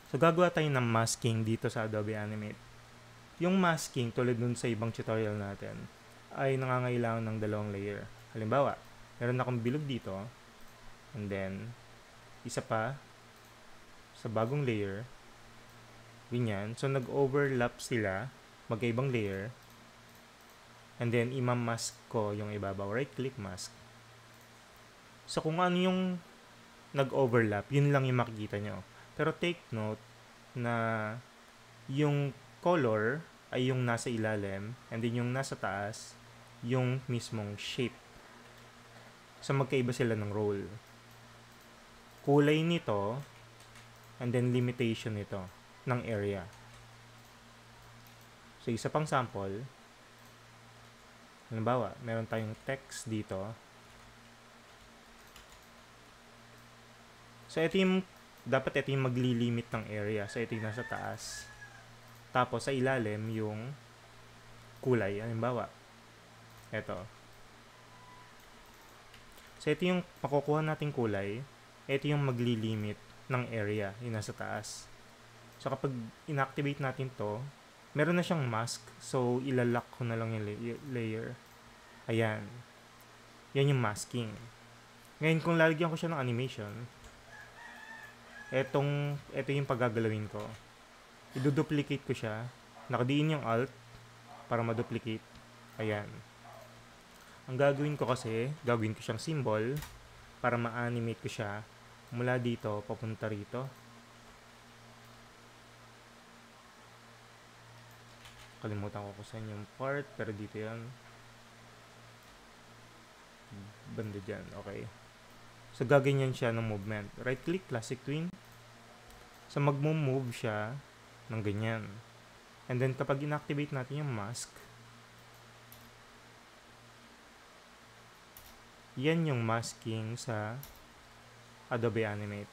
So, gagawa tayo ng masking dito sa Adobe Animate. Yung masking, tulad dun sa ibang tutorial natin, ay nangangailangan ng dalawang layer. Halimbawa, meron akong bilog dito, and then, isa pa sa bagong layer, ganyan. So, nag-overlap sila, magkaibang layer, and then, imamask ko yung ibabaw. Right-click, mask. So, kung ano yung nag-overlap, yun lang yung makikita nyo. Pero take note na yung color ay yung nasa ilalim, and then yung nasa taas, yung mismong shape. So, magkaiba sila ng role. Kulay nito, and then limitation nito, ng area. So, isa pang sample. Halimbawa, meron tayong text dito. So, dapat ito yung magli-limit ng area. So, ito yung nasa taas. Tapos, sa ilalim, yung kulay. Halimbawa, ito. So, ito yung makukuha nating kulay. Ito yung magli-limit ng area, yung nasa taas. So, kapag inactivate natin to, meron na siyang mask. So, ilalock ko na lang yung layer. Ayan. Yan yung masking. Ngayon, kung lalagyan ko siya ng animation, ito yung pagagalawin ko. I-duplicate ko siya. Nakadiin yung alt para ma-duplicate. Ayan. Ang gagawin ko kasi, gagawin ko siyang symbol para ma-animate ko siya mula dito papunta rito. Kalimutan ko kung saan yung part, pero dito yan. Banda dyan, okay. So, gaganyan siya ng movement. Right-click, classic twin. So, mag-move siya ng ganyan. And then, kapag inactivate natin yung mask, yan yung masking sa Adobe Animate.